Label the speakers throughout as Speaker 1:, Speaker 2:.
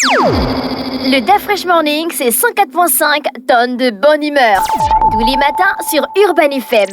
Speaker 1: Le Da Fresh Morning, c'est 104.5 tonnes de bonne humeur. Tous les matins sur Urban FM.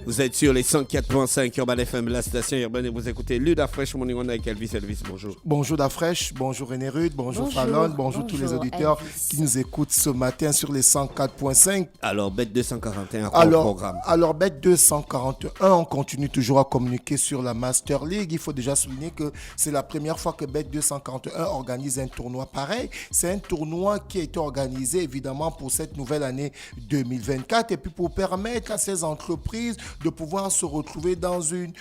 Speaker 2: Vous êtes sur les 104.5 Urban FM, la station urbaine, et vous écoutez le Da Fresh Morning On avec Elvis. Elvis, bonjour.
Speaker 3: Bonjour Da Fresh, bonjour René Rude, bonjour Fallon, bonjour tous les auditeurs qui nous écoutent ce matin sur les 104.5.
Speaker 2: Alors, Bet 241, quoi au programme?
Speaker 3: Alors, Bet 241, on continue toujours à communiquer sur la Master League. Il faut déjà souligner que c'est la première fois que Bet 241 organise un tournoi pareil. C'est un tournoi qui a été organisé évidemment pour cette nouvelle année 2024 et puis pour permettre à ces entreprises de pouvoir se retrouver dans une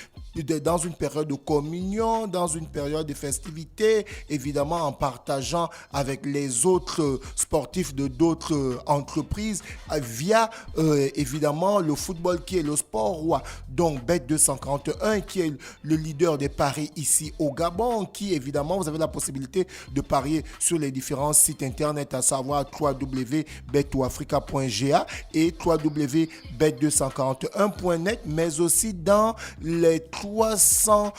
Speaker 3: période de communion, dans une période de festivité, évidemment en partageant avec les autres sportifs de d'autres entreprises via évidemment le football qui est le sport roi. Donc Bet 241 qui est le leader des paris ici au Gabon, qui évidemment vous avez la possibilité de parier sur les différents sites internet, à savoir www.bettoafrica.ga et www.bet241.net, mais aussi dans les 300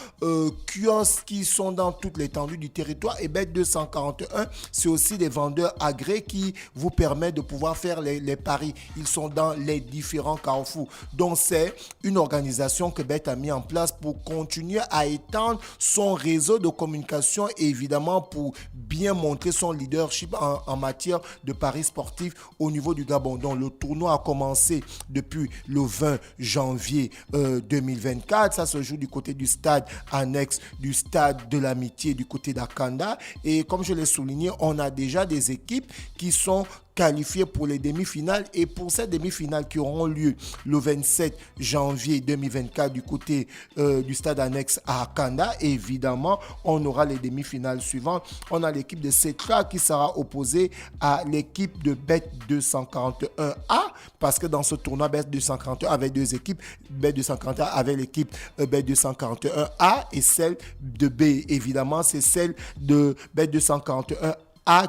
Speaker 3: kiosques qui sont dans toute l'étendue du territoire. Et Bet 241, c'est aussi des vendeurs agréés qui vous permettent de pouvoir faire les paris. Ils sont dans les différents carrefours. Donc, c'est une organisation que Bet a mis en place pour continuer à étendre son réseau de communication et évidemment pour bien montrer son leadership en matière de paris sportifs au niveau du Gabon. Donc, le tournoi a commencé depuis le 20 janvier 2024. Ça se joue du côté du stade annexe du stade de l'Amitié du côté d'Akanda. Et comme je l'ai souligné, on a déjà des équipes qui sont qualifiés pour les demi-finales. Et pour ces demi-finales qui auront lieu le 27 janvier 2024 du côté du stade annexe à Akanda, évidemment, on aura les demi-finales suivantes. On a l'équipe de Cetra qui sera opposée à l'équipe de Bet 241A, parce que dans ce tournoi, Bet 241 avait deux équipes. Bet 241 avait l'équipe Bet 241A et celle de B. Évidemment, c'est celle de Bet 241A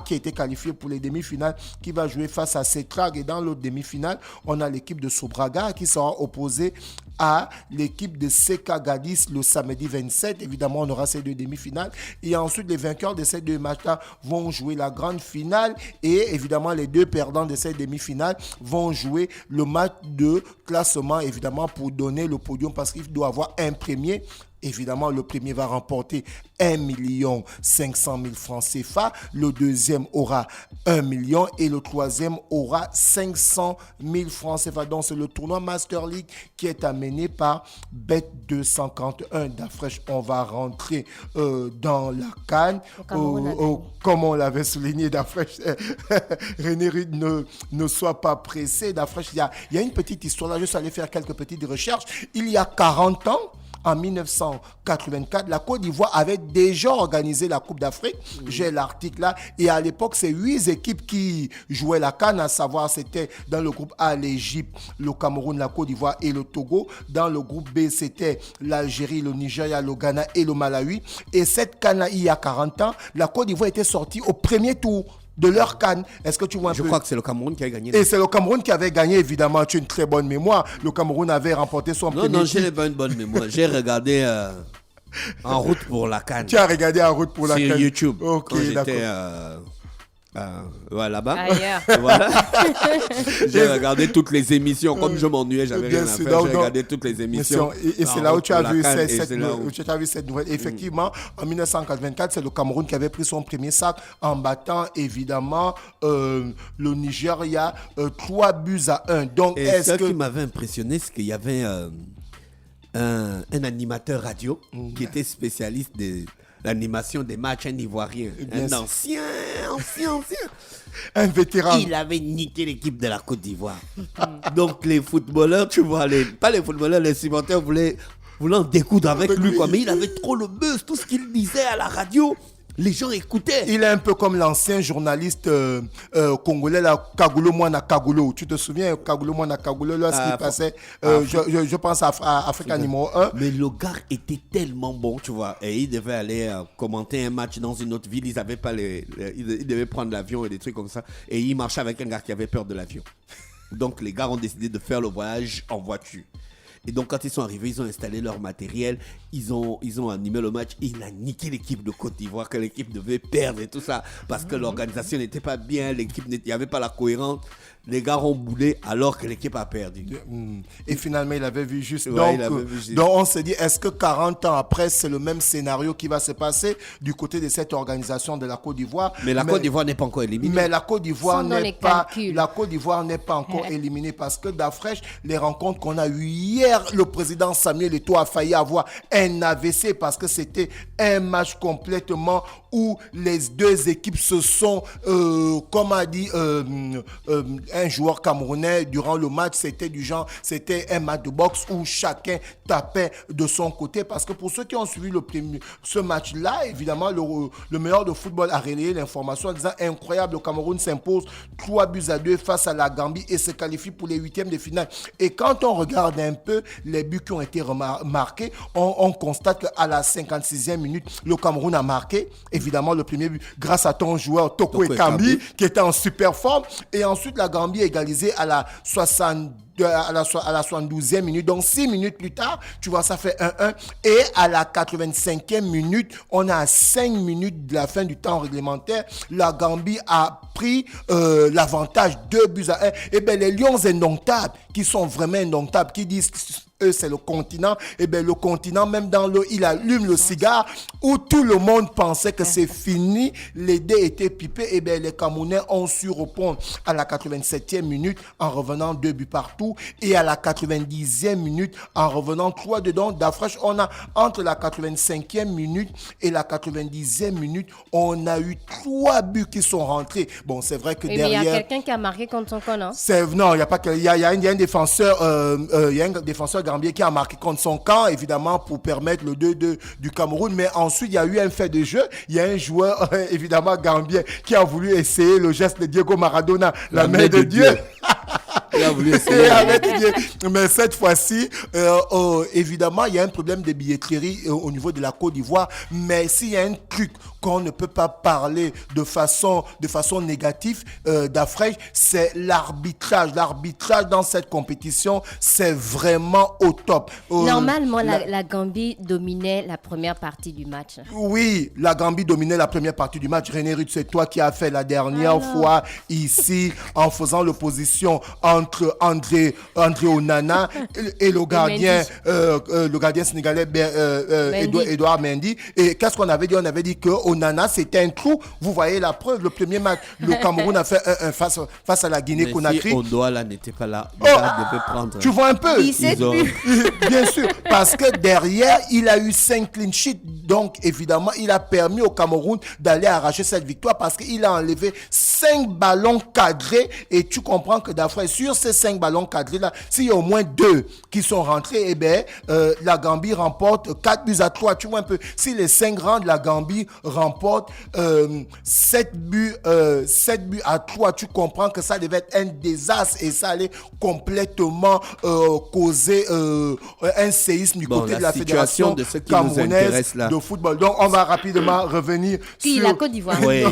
Speaker 3: qui a été qualifié pour les demi-finales, qui va jouer face à Cetrag. Et dans l'autre demi-finale, on a l'équipe de Sobraga qui sera opposée à l'équipe de Seka Gadis le samedi 27. Évidemment, on aura ces deux demi-finales. Et ensuite, les vainqueurs de ces deux matchs-là vont jouer la grande finale. Et évidemment, les deux perdants de ces demi-finales vont jouer le match de classement, évidemment, pour donner le podium, parce qu'il doit avoir un premier. Évidemment, le premier va remporter 1 500 000 francs CFA. Le deuxième aura 1 million et le troisième aura 500 000 francs CFA. Donc, c'est le tournoi Master League qui est amené par Bet 241 d'Afresh. On va rentrer dans la CAN. Comme on l'avait souligné, d'Afresh, René Rude ne soit pas pressé. D'Afresh, il y a une petite histoire là. Je suis allé faire quelques petites recherches. Il y a 40 ans, en 1984, la Côte d'Ivoire avait déjà organisé la Coupe d'Afrique. J'ai l'article là. Et à l'époque, c'est 8 équipes qui jouaient la CAN, à savoir, c'était dans le groupe A, l'Égypte, le Cameroun, la Côte d'Ivoire et le Togo. Dans le groupe B, c'était l'Algérie, le Nigeria, le Ghana et le Malawi. Et cette CAN-là, il y a 40 ans, la Côte d'Ivoire était sortie au premier tour de leur CAN. Est-ce que tu vois un peu?
Speaker 2: Je crois que c'est le Cameroun qui a gagné.
Speaker 3: Et c'est le Cameroun qui avait gagné, évidemment. Tu as une très bonne mémoire. Le Cameroun avait remporté son premier
Speaker 2: Non,
Speaker 3: titre.
Speaker 2: je n'ai pas une bonne mémoire. J'ai regardé En route pour la CAN.
Speaker 3: Tu as regardé En route pour la CAN
Speaker 2: sur YouTube.
Speaker 3: Ok,
Speaker 2: quand j'étais là-bas.
Speaker 1: Ailleurs.
Speaker 2: Voilà. J'ai regardé toutes les émissions. Comme je m'ennuyais, j'avais rien à faire. J'ai regardé toutes les émissions.
Speaker 3: Et c'est là où tu as vu cette nouvelle. Effectivement, en 1984, c'est le Cameroun qui avait pris son premier sac en battant évidemment le Nigeria 3-1. Donc,
Speaker 2: et ce qui m'avait impressionné, c'est qu'il y avait un animateur radio qui était spécialiste de l'animation des matchs, un Ivoirien, un ancien.
Speaker 3: Un vétéran.
Speaker 2: Il avait niqué l'équipe de la Côte d'Ivoire. Donc les footballeurs, tu vois, pas les footballeurs, les supporters voulaient en découdre avec lui, quoi. Mais il avait trop le buzz, tout ce qu'il disait à la radio. Les gens écoutaient.
Speaker 3: Il est un peu comme l'ancien journaliste congolais, là, Kagoulou Mwana Kagoulou. Tu te souviens, Kagoulou Mwana Kagoulou, lorsqu'il passait, je pense à Africa numéro 1.
Speaker 2: Mais le gars était tellement bon, tu vois. Et il devait aller commenter un match dans une autre ville. Ils avaient pas il devait prendre l'avion et des trucs comme ça. Et il marchait avec un gars qui avait peur de l'avion. Donc les gars ont décidé de faire le voyage en voiture. Et donc, quand ils sont arrivés, ils ont installé leur matériel, ils ont animé le match, il a niqué l'équipe de Côte d'Ivoire, que l'équipe devait perdre et tout ça, parce que l'organisation n'était pas bien, il n'y avait pas la cohérence. Les gars ont boulé alors que l'équipe a perdu.
Speaker 3: Et finalement, il avait vu juste.
Speaker 2: Ouais, il avait vu juste.
Speaker 3: Donc, on se dit, est-ce que 40 ans après, c'est le même scénario qui va se passer du côté de cette organisation de la Côte d'Ivoire?
Speaker 2: Mais la Côte d'Ivoire n'est pas encore éliminée.
Speaker 3: Mais la Côte d'Ivoire
Speaker 1: Sont dans les calculs.
Speaker 3: la Côte d'Ivoire n'est pas encore éliminée parce que d'Afresh, les rencontres qu'on a eues hier, le président Samuel Eto'o a failli avoir un AVC parce que c'était un match complètement où les deux équipes se sont, comme a dit un joueur camerounais durant le match, c'était un match de boxe où chacun tapait de son côté. Parce que pour ceux qui ont suivi ce match-là, évidemment, le meilleur de football a relayé l'information en disant incroyable, le Cameroun s'impose 3-2 face à la Gambie et se qualifie pour les huitièmes de finale. Et quand on regarde un peu les buts qui ont été marqués, on constate qu'à la 56e minute, le Cameroun a marqué, évidemment, le premier but grâce à ton joueur Toko Ekambi, qui était en super forme. Et ensuite, la Gambie a égalisé à la 72e minute. Donc, 6 minutes plus tard, tu vois, ça fait 1-1. Et à la 85e minute, on a à 5 minutes de la fin du temps réglementaire. La Gambie a pris l'avantage 2-1. Et bien, les Lions indomptables, qui sont vraiment indomptables, qui disent... Eux, c'est le continent. Et bien, le continent, même dans l'eau, il allume le cigare où tout le monde pensait que c'est fini. Les dés étaient pipés. Et bien, les Camerounais ont su répondre à la 87e minute en revenant 2 buts partout. Et à la 90e minute, en revenant 3 dedans. D'Afresh, on a, entre la 85e minute et la 90e minute, on a eu 3 buts qui sont rentrés. Bon, c'est vrai que derrière...
Speaker 1: Mais il y a quelqu'un qui a marqué contre son camp, non?
Speaker 3: Non, il n'y a pas que... Il y a un défenseur... il y a un défenseur gambien qui a marqué contre son camp, évidemment, pour permettre le 2-2 du Cameroun. Mais ensuite, il y a eu un fait de jeu. Il y a un joueur, évidemment, gambien, qui a voulu essayer le geste de Diego Maradona, la main de Dieu.
Speaker 2: Il a voulu essayer.
Speaker 3: Mais cette fois-ci, évidemment, il y a un problème de billetterie au niveau de la Côte d'Ivoire. Mais s'il y a un truc qu'on ne peut pas parler de façon négative d'Afresh, c'est l'arbitrage. L'arbitrage dans cette compétition, c'est vraiment au top.
Speaker 1: Normalement, la Gambie dominait la première partie du match.
Speaker 3: Oui, la Gambie dominait la première partie du match. René Ruth, c'est toi qui as fait la dernière fois ici en faisant l'opposition entre André Onana et le gardien sénégalais Edouard Mendy. Et qu'est-ce qu'on avait dit? On avait dit que Onana, c'était un trou. Vous voyez la preuve, le premier match, le Cameroun a fait 1-1 face à la Guinée-Conakry.
Speaker 2: Si Ondoa là n'était pas là, il devait prendre.
Speaker 3: Tu vois un peu? Bien sûr, parce que derrière, il a eu 5 clean sheets. Donc, évidemment, il a permis au Cameroun d'aller arracher cette victoire parce qu'il a enlevé 5 ballons cadrés. Et tu comprends que d'après, sur ces 5 ballons cadrés-là, s'il y a au moins 2 qui sont rentrés, eh bien, la Gambie remporte 4-3. Tu vois un peu, si les 5 rentrent, la Gambie remporte 7 buts à 3. Tu comprends que ça devait être un désastre et ça allait complètement causer un séisme du côté de la fédération camerounaise de football. Donc, on va rapidement revenir sur...
Speaker 1: la Côte d'Ivoire.
Speaker 2: Oui,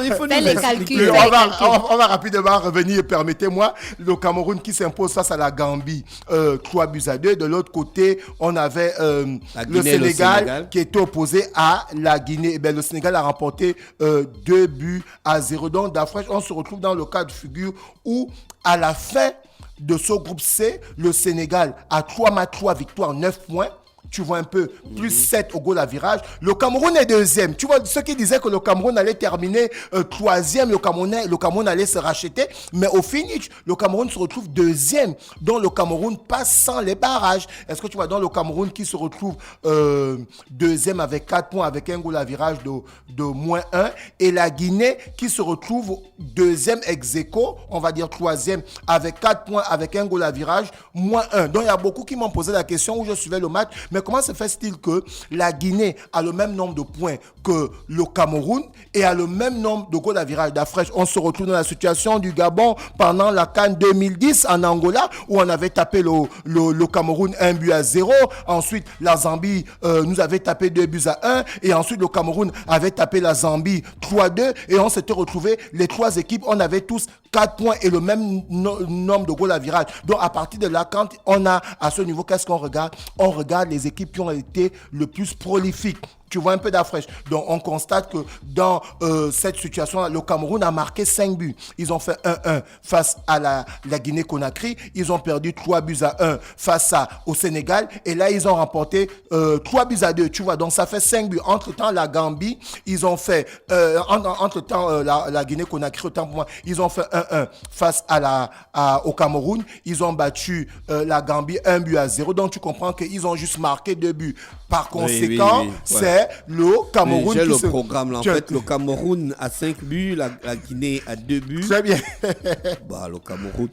Speaker 2: il faut nous
Speaker 1: les calculs.
Speaker 3: On va rapidement revenir, permettez-moi. Le Cameroun qui s'impose face à la Gambie, 3-2. De l'autre côté, on avait le Sénégal qui était opposé à la Guinée. Le Sénégal a remporté 2-0. Donc, d'Afresh, on se retrouve dans le cas de figure où, à la fin de ce groupe C, le Sénégal a 3 matchs, 3 victoires, 9 points. Tu vois un peu, plus 7 au goal à virage. Le Cameroun est deuxième. Tu vois, ceux qui disaient que le Cameroun allait terminer troisième, le Cameroun allait se racheter. Mais au finish, le Cameroun se retrouve deuxième. Donc le Cameroun passe sans les barrages. Est-ce que tu vois, dans le Cameroun qui se retrouve deuxième avec 4 points, avec un goal à virage de -1. Et la Guinée qui se retrouve deuxième ex aequo, on va dire troisième, avec 4 points, avec un goal à virage, -1. Donc il y a beaucoup qui m'ont posé la question où je suivais le match. Mais comment se fait-il que la Guinée a le même nombre de points que le Cameroun et a le même nombre de goals à virage d'Afrique? On se retrouve dans la situation du Gabon pendant la CAN 2010 en Angola où on avait tapé le Cameroun 1-0. Ensuite, la Zambie nous avait tapé 2-1 et ensuite le Cameroun avait tapé la Zambie 3-2 et on s'était retrouvé les trois équipes, on avait tous 4 points et le même nombre de goals à virage. Donc à partir de là, quand on a à ce niveau, qu'est-ce qu'on regarde? On regarde les équipes qui ont été le plus prolifiques. Tu vois un peu d'afraîche. Donc, on constate que dans cette situation-là, le Cameroun a marqué 5 buts. Ils ont fait 1-1 face à la Guinée-Conakry. Ils ont perdu 3-1 face au Sénégal. Et là, ils ont remporté 3-2. Tu vois, donc ça fait 5 buts. Entre-temps, la Gambie, ils ont fait... entre-temps, la Guinée-Conakry, autant pour moi, ils ont fait 1-1 face au Cameroun. Ils ont battu la Gambie 1-0. Donc, tu comprends qu'ils ont juste marqué 2 buts. Par conséquent, c'est le Cameroun
Speaker 2: j'ai le programme là. En fait, le Cameroun a 5 buts, la Guinée a 2 buts.
Speaker 3: Très bien.
Speaker 2: Le Cameroun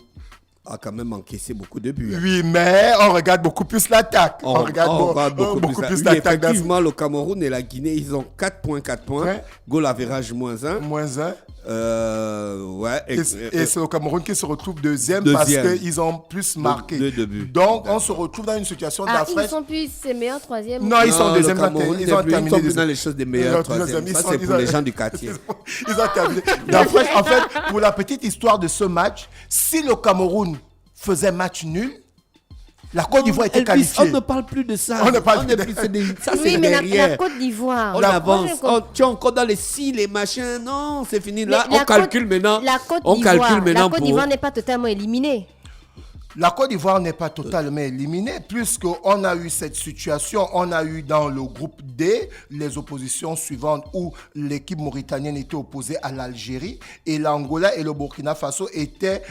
Speaker 2: a quand même encaissé beaucoup de buts.
Speaker 3: Oui, mais on regarde beaucoup plus l'attaque. On regarde beaucoup plus l'attaque.
Speaker 2: Effectivement, le Cameroun et la Guinée, ils ont 4 points. Ouais. Goal average -1.
Speaker 3: -1.
Speaker 2: Et
Speaker 3: c'est le Cameroun qui se retrouve deuxième. Parce qu'ils ont plus marqué.
Speaker 2: Deux buts.
Speaker 3: Donc, on se retrouve dans une situation d'affaire.
Speaker 4: Ils sont plus meilleurs troisième.
Speaker 3: Non, ils sont deuxième.
Speaker 2: Ils ont terminé dans les choses des meilleurs troisième. Ça, c'est pour les gens du quartier.
Speaker 3: Ils ont terminé. En fait, pour la petite histoire de ce match, si le Cameroun faisait match nul, la Côte d'Ivoire était qualifiée.
Speaker 2: On ne parle plus de ça.
Speaker 3: On ne parle plus
Speaker 2: de ça.
Speaker 4: Oui, mais la Côte d'Ivoire.
Speaker 2: On avance. Tu es encore dans les si, les machins. Non, c'est fini. Là, on calcule maintenant.
Speaker 4: La Côte d'Ivoire n'est pas totalement éliminée.
Speaker 3: La Côte d'Ivoire n'est pas totalement éliminée puisqu'on a eu cette situation. On a eu dans le groupe D les oppositions suivantes où l'équipe mauritanienne était opposée à l'Algérie et l'Angola et le Burkina Faso étaient...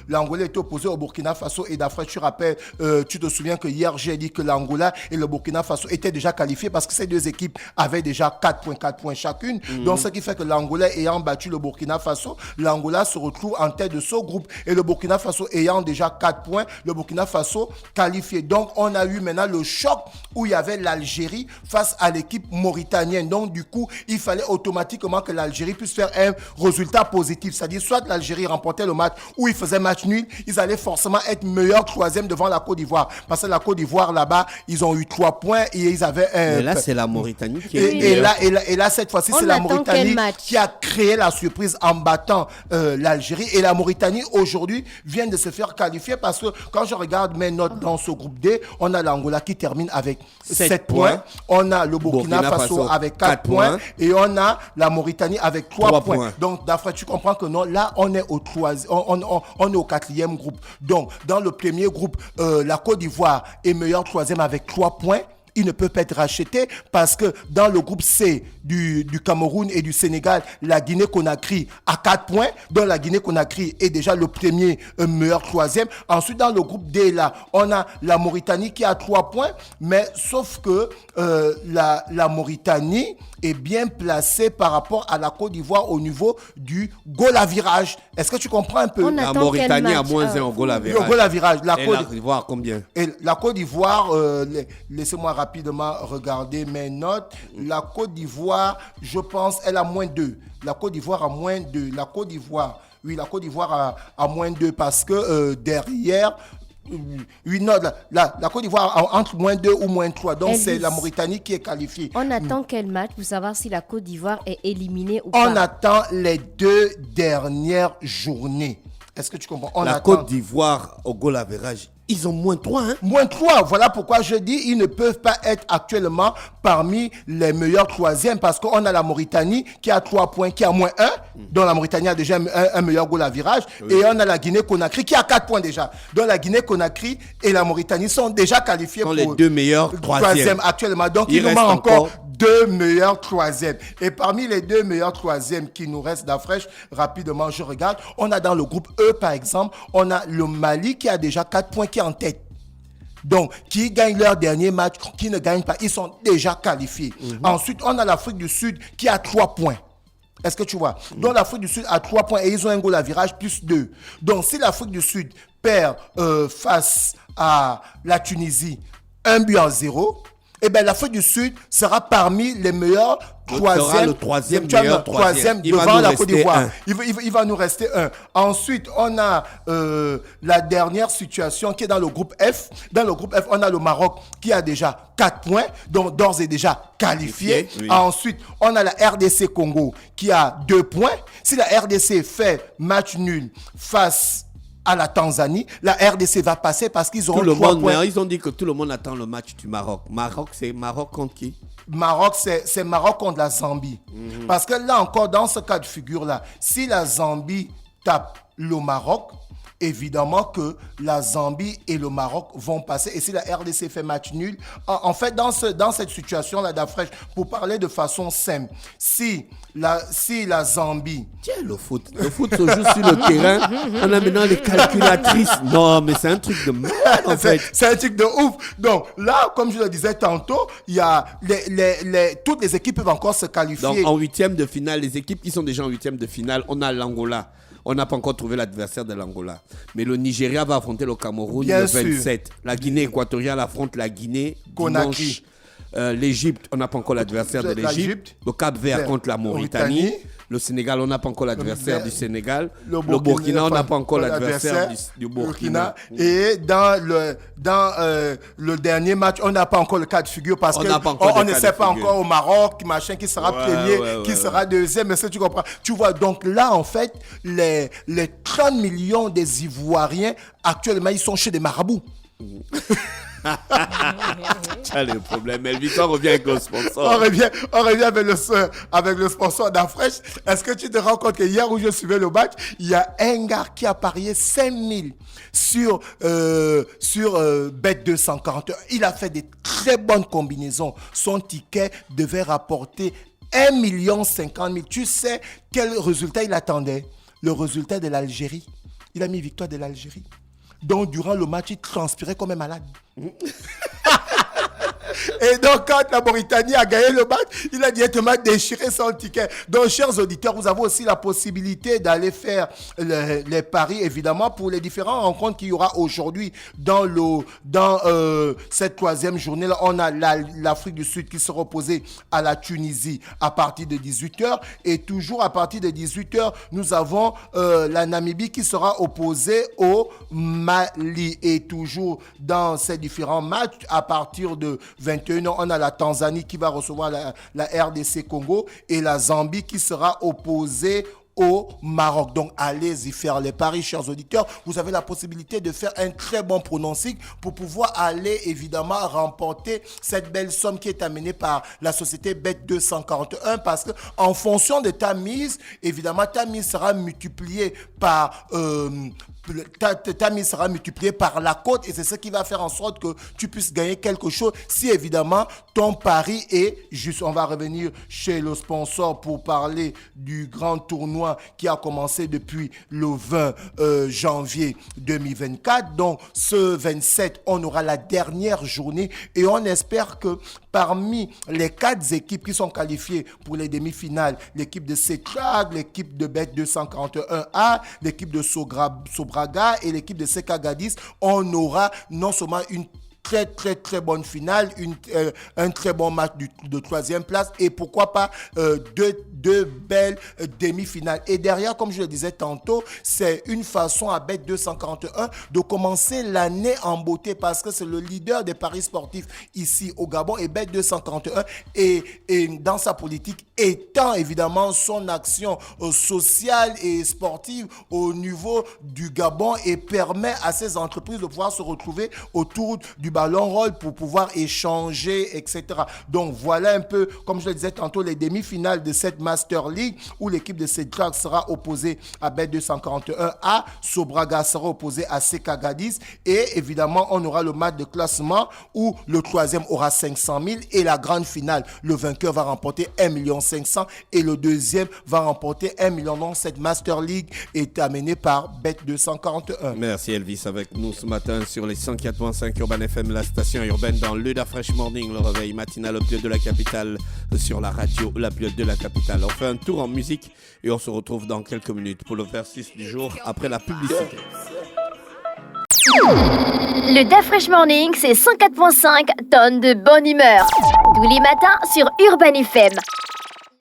Speaker 3: l'Angola était opposé au Burkina Faso et d'après, tu te souviens que hier, j'ai dit que l'Angola et le Burkina Faso étaient déjà qualifiés parce que ces deux équipes avaient déjà 4 points chacune. Donc, ce qui fait que l'Angola ayant battu le Burkina Faso, l'Angola se retrouve en tête de ce groupe et le Burkina Faso ayant déjà 4 points, le Burkina Faso qualifié. Donc, on a eu maintenant le choc où il y avait l'Algérie face à l'équipe mauritanienne. Donc, du coup, il fallait automatiquement que l'Algérie puisse faire un résultat positif. C'est-à-dire, soit l'Algérie remportait le match ou il faisait match nul, ils allaient forcément être meilleurs troisième devant la Côte d'Ivoire. Parce que la Côte d'Ivoire, là-bas, ils ont eu 3 points et ils avaient un...
Speaker 2: Mais là, c'est la Mauritanie qui est...
Speaker 3: Et là, cette fois-ci, c'est la Mauritanie qui a créé la surprise en battant l'Algérie. Et la Mauritanie, aujourd'hui, vient de se faire qualifier parce que quand je regarde mes notes dans ce groupe D, on a l'Angola qui termine avec 7 points. On a le Burkina Faso avec 4 points. Et on a la Mauritanie avec 3 points. Donc, d'après, tu comprends que non, là, on est au 4e groupe. Donc, dans le premier groupe, la Côte d'Ivoire est meilleure troisième avec 3 points. Il ne peut pas être racheté parce que dans le groupe C du Cameroun et du Sénégal, la Guinée-Conakry a 4 points. Donc la Guinée-Conakry est déjà le premier meilleur troisième. Ensuite, dans le groupe D, là, on a la Mauritanie qui a 3 points. Mais sauf que la Mauritanie est bien placée par rapport à la Côte d'Ivoire au niveau du goal à virage. Est-ce que tu comprends un peu?
Speaker 2: La Mauritanie a -1 au goal à virage.
Speaker 3: Le goal à virage. La
Speaker 2: Côte d'Ivoire, combien?
Speaker 3: Et la Côte d'Ivoire, laissez-moi rapidement regarder mes notes. La Côte d'Ivoire, je pense, elle a -2. La Côte d'Ivoire a -2. La Côte d'Ivoire a -2 parce que derrière... Oui, non, la Côte d'Ivoire a entre -2 ou -3. Donc, c'est la Mauritanie qui est qualifiée.
Speaker 4: On attend quel match pour savoir si la Côte d'Ivoire est éliminée ou pas?
Speaker 3: On attend les 2 dernières journées. Est-ce que tu comprends?
Speaker 2: La Côte d'Ivoire au goal average, ils ont -3. Hein?
Speaker 3: -3, voilà pourquoi je dis ils ne peuvent pas être actuellement parmi les meilleurs troisièmes parce qu'on a la Mauritanie qui a 3 points, qui a -1, dont la Mauritanie a déjà un meilleur goal à virage, et on a la Guinée-Conakry qui a 4 points déjà. Donc la Guinée-Conakry et la Mauritanie sont déjà qualifiés pour
Speaker 2: les 2 meilleurs troisièmes
Speaker 3: actuellement. Donc il nous manque encore 2 meilleurs troisièmes. Et parmi les 2 meilleurs troisièmes qui nous restent d'Afrique, rapidement, je regarde, on a dans le groupe E, par exemple, on a le Mali qui a déjà 4 points, qui est en tête. Donc, qui gagnent leur dernier match, qui ne gagnent pas, ils sont déjà qualifiés. Ensuite, on a l'Afrique du Sud qui a 3 points. Est-ce que tu vois? Donc, l'Afrique du Sud a 3 points et ils ont un goal à virage plus 2. Donc, si l'Afrique du Sud perd face à la Tunisie, 1-0. Eh bien, l'Afrique du Sud sera parmi les meilleurs
Speaker 2: le troisième meilleur troisième.
Speaker 3: devant la Côte d'Ivoire. Il va nous rester un. Ensuite, on a la dernière situation qui est dans le groupe F. Dans le groupe F, on a le Maroc qui a déjà 4 points, donc d'ores et déjà qualifié. Oui. Ensuite, on a la RDC Congo qui a 2 points. Si la RDC fait match nul face à la Tanzanie, la RDC va passer parce qu'ils auront 3 points.
Speaker 2: Mais ils ont dit que tout le monde attend le match du Maroc. C'est Maroc contre qui?
Speaker 3: Maroc, c'est Maroc contre la Zambie. Parce que là encore, dans ce cas de figure-là, si la Zambie tape le Maroc, évidemment que la Zambie et le Maroc vont passer. Et si la RDC fait match nul, en fait, dans cette situation-là d'Afrique, pour parler de façon simple, si la Zambie...
Speaker 2: Tiens, le foot se joue sur le terrain. On a maintenant les calculatrices. Non, mais c'est un truc de merde, en fait.
Speaker 3: C'est un truc de ouf. Donc là, comme je le disais tantôt, il y a toutes les équipes peuvent encore se qualifier.
Speaker 2: Donc en huitième de finale, les équipes qui sont déjà en huitième de finale, on a l'Angola. On n'a pas encore trouvé l'adversaire de l'Angola. Mais le Nigeria va affronter le Cameroun le 27. Sûr. La Guinée équatoriale affronte la Guinée dimanche. L'Égypte, on n'a pas encore l'adversaire de l'Égypte. Le Cap-Vert contre la Mauritanie. Le Sénégal, on n'a pas encore l'adversaire du Sénégal. Le Burkina, on n'a pas encore l'adversaire du Burkina.
Speaker 3: Et dans le dernier match, on n'a pas encore le cas de figure parce qu'on ne sait pas encore au Maroc, machin, qui sera premier, qui sera deuxième. Mais ça, tu comprends. Tu vois, donc là, en fait, les 30 millions des Ivoiriens, actuellement, ils sont chez des marabouts.
Speaker 2: C'est le problème. Elvis, on revient avec le sponsor.
Speaker 3: On revient avec le sponsor d'Afresh. Est-ce que tu te rends compte que hier où je suivais le match, il y a un gars qui a parié 5000 sur Bet 241. Il a fait des très bonnes combinaisons. Son ticket devait rapporter 1,050 000. Tu sais quel résultat il attendait? Le résultat de l'Algérie. Il a mis victoire de l'Algérie. Donc, durant le match, il transpirait comme un malade. Et donc, quand la Mauritanie a gagné le match, il a directement déchiré son ticket. Donc, chers auditeurs, vous avez aussi la possibilité d'aller faire les paris, évidemment, pour les différentes rencontres qu'il y aura aujourd'hui dans cette troisième journée-là. On a l'Afrique du Sud qui sera opposée à la Tunisie à partir de 18h. Et toujours à partir de 18h, nous avons la Namibie qui sera opposée au Mali. Et toujours dans ces différents matchs, à partir de 21h, on a la Tanzanie qui va recevoir la RDC Congo et la Zambie qui sera opposée au Maroc. Donc, allez-y faire les paris, chers auditeurs. Vous avez la possibilité de faire un très bon pronostic pour pouvoir aller, évidemment, remporter cette belle somme qui est amenée par la société Bet 241 parce que, en fonction de ta mise, évidemment, ta mise sera multipliée par... ta mise sera multipliée par la cote et c'est ce qui va faire en sorte que tu puisses gagner quelque chose si évidemment ton pari est juste. On va revenir chez le sponsor pour parler du grand tournoi qui a commencé depuis le 20 janvier 2024. Donc ce 27, on aura la dernière journée et on espère que parmi les 4 équipes qui sont qualifiées pour les demi-finales, l'équipe de CETRAG, l'équipe de Bet 241A, l'équipe de Sobraga et l'équipe de Seka Gadis, on aura non seulement une très très très bonne finale, un très bon match de 3e place et pourquoi pas deux belles demi-finales. Et derrière, comme je le disais tantôt, c'est une façon à Bet 241 de commencer l'année en beauté parce que c'est le leader des paris sportifs ici au Gabon et Bet 241 et dans sa politique étend évidemment son action sociale et sportive au niveau du Gabon et permet à ces entreprises de pouvoir se retrouver autour du ballon rôle pour pouvoir échanger, etc. Donc voilà un peu, comme je le disais tantôt, les demi-finales de cette Master League où l'équipe de CETRAG sera opposée à Bet 241A, Sobraga sera opposé à Seka Gadis et évidemment on aura le match de classement où le 3e aura 500 000 et la grande finale, le vainqueur va remporter 1,5 million et le 2e va remporter 1 million. Donc cette Master League est amenée par Bet 241.
Speaker 2: Merci Elvis avec nous ce matin sur les 104.5 Urban FM, la station urbaine dans le Fresh Morning, le réveil matinal au pied de la capitale sur la radio, la plus haute de la capitale. On fait un tour en musique et on se retrouve dans quelques minutes pour le versus du jour après la publicité.
Speaker 1: Le DAF Fresh Morning, c'est 104.5 tonnes de bonne humeur. Tous les matins sur Urban FM.